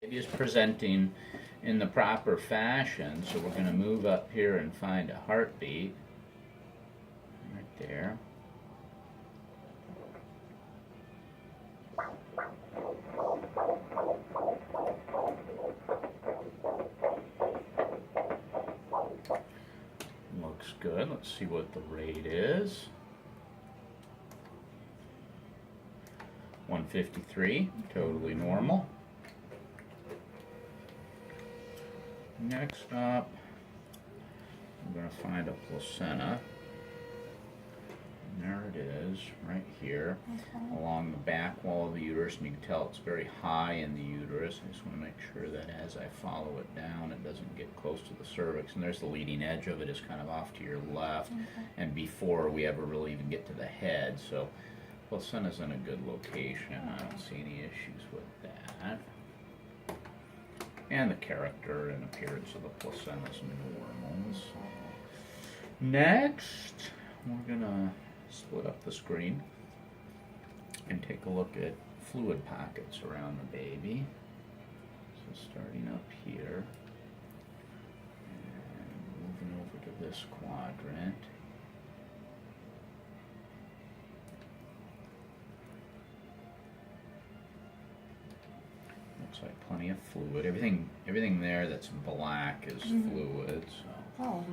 Baby is presenting in the proper fashion, so we're going to move up here and find a heartbeat. Right there. Looks good. Let's see what the rate is. 153, totally normal. Next up, I'm going to find a placenta. And there it is, right here, along the back wall of the uterus, and you can tell it's very high in the uterus. I just want to make sure that as I follow it down, it doesn't get close to the cervix. And there's the leading edge of it is kind of off to your left, and before we ever really even get to the head. So placenta's in a good location. I don't see any issues with that. And the character and appearance of the placenta is normal. So next, we're gonna split up the screen and take a look at fluid pockets around the baby. So starting up here and moving over to this quadrant. Looks like plenty of fluid. Everything there that's black is fluid. So Oh.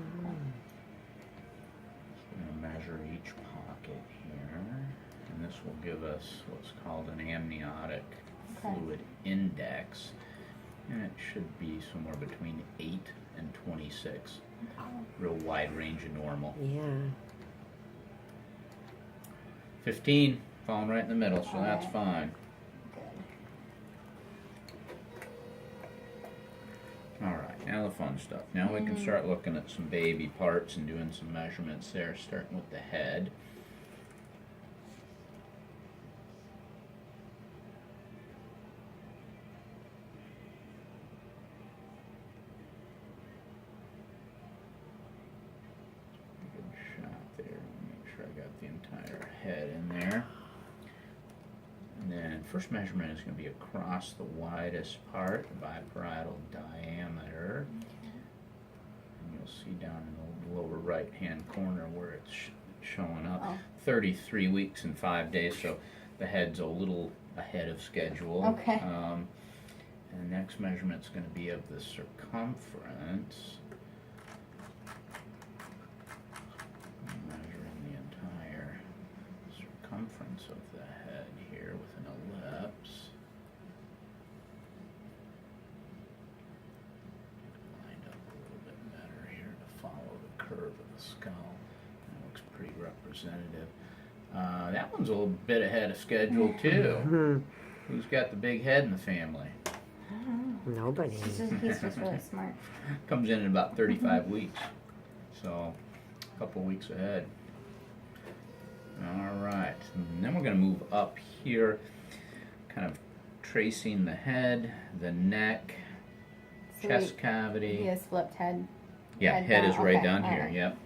I'm going to measure each pocket here, and this will give us what's called an amniotic fluid index, and it should be somewhere between 8 and 26. Real wide range of normal. Yeah. 15, falling right in the middle, so that's fine. Alright, now the fun stuff. Now we can start looking at some baby parts and doing some measurements there, starting with the head. Good shot there. Make sure I got the entire head in there. And then first measurement is going to be across the widest part, the biparietal diameter. And you'll see down in the lower right hand corner where it's showing up. 33 weeks and 5 days, so the head's a little ahead of schedule. Okay. And the next measurement's going to be of the circumference. Measuring the entire circumference of the head here with an ellipse. Lined up a little bit better here to follow the curve of the skull. That looks pretty representative. That one's a little bit ahead of schedule too. Who's got the big head in the family? Nobody. He's just really smart. Comes in about 35 weeks. So, a couple weeks ahead. Alright, and then we're going to move up here, kind of tracing the head, the neck, So chest cavity. He has flipped head. Yeah, head is right Okay, down here, alright. yep.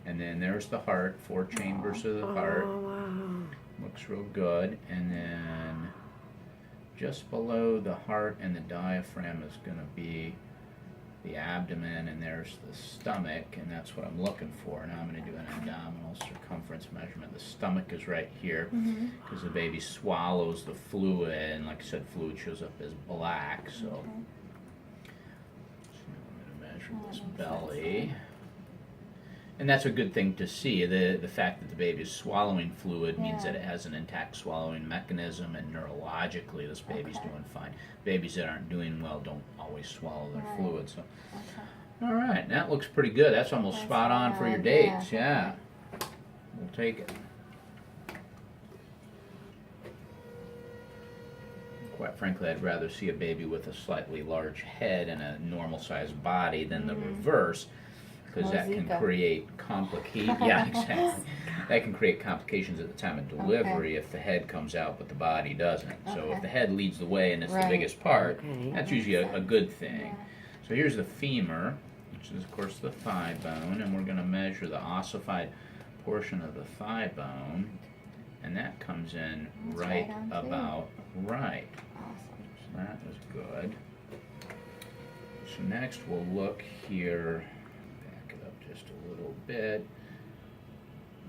And then there's the heart, 4 chambers of the heart. Oh, wow. Looks real good. And then just below the heart and the diaphragm is going to be the abdomen, and there's the stomach, and that's what I'm looking for. Now I'm going to do an abdominal circumference measurement. The stomach is right here because the baby swallows the fluid, and like I said, fluid shows up as black. So, so I'm going to measure this belly. And that's a good thing to see. The fact that the baby is swallowing fluid means that it has an intact swallowing mechanism, and neurologically this baby's doing fine. Babies that aren't doing well don't always swallow their fluid. So, all right, that looks pretty good. That's almost spot on for your dates. Yeah, we'll take it. Quite frankly, I'd rather see a baby with a slightly large head and a normal-sized body than the reverse. Because that can create yeah, exactly. That can create complications at the time of delivery if the head comes out but the body doesn't. So if the head leads the way and it's the biggest part, that's usually a good thing. So here's the femur, which is of course the thigh bone, and we're going to measure the ossified portion of the thigh bone, and that comes in right about right. Awesome. So that is good. So next we'll look here, back it up just a little bit,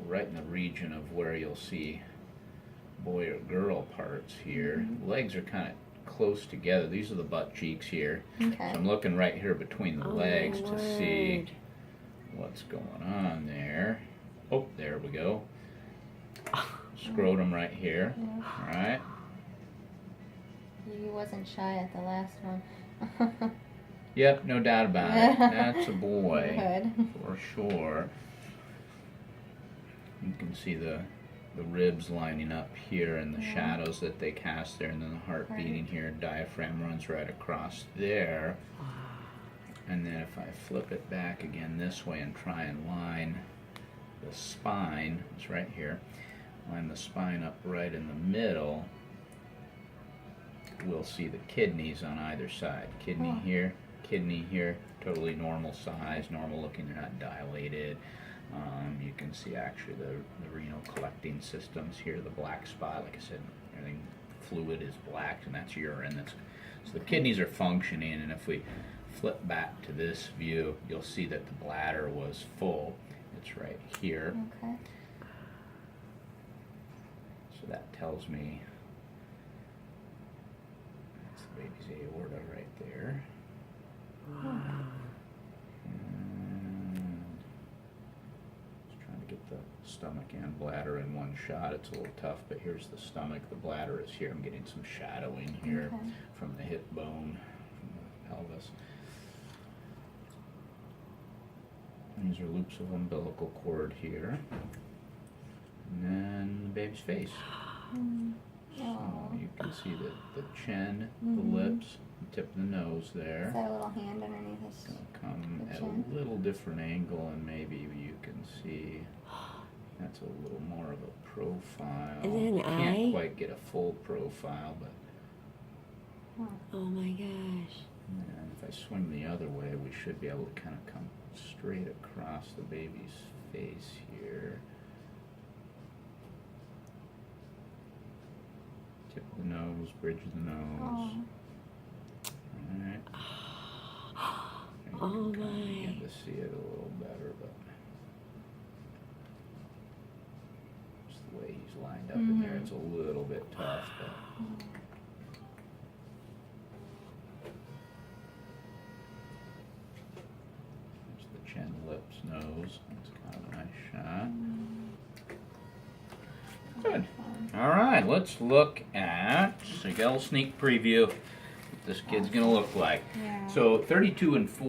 right in the region of where you'll see boy or girl parts here. Legs are kind of close together. These are the butt cheeks here. Okay. So I'm looking right here between the Oh, legs my to see word. what's going on there. Oh, there we go. Scrotum right here. Yeah. All right. You wasn't shy at the last one. Yep, no doubt about it. That's a boy. Good. For sure. You can see the ribs lining up here and the Yeah. shadows that they cast there, and then the heart Right. beating here. Diaphragm runs right across there. And then if I flip it back again this way and try and line the spine, it's right here, line the spine up right in the middle, we'll see the kidneys on either side. Kidney Oh. here, kidney here, totally normal size, normal looking, they're not dilated. You can see actually the renal collecting systems here, the black spot, like I said, everything fluid is black, and that's urine. So the kidneys are functioning, and if we flip back to this view, you'll see that the bladder was full. It's right here. Okay. So that tells me that's the baby's aorta right there. And just trying to get the stomach and bladder in one shot. It's a little tough, but here's the stomach. The bladder is here. I'm getting some shadowing here Okay. from the hip bone, from the pelvis. These are loops of umbilical cord here. And then the baby's face. Oh. So you can see the chin, Mhm. the lips, the tip of the nose there. Is that a little hand underneath his? Gonna come The at chin? a little different angle, and maybe you can see that's a little more of a profile. Is it an Can't eye? quite get a full profile, but Oh my gosh. and if I swing the other way, we should be able to kind of come straight across the baby's face here. Tip of the nose, bridge of the nose. Oh. Alright. Oh You can my. begin to see it a little better, but just the way he's lined up in there, it's a little bit tough, but there's the chin, lips, nose. That's kind of a nice shot. Good. All right, let's look at, so you got a little sneak preview of what this kid's gonna look like. Yeah. So 32 and 4.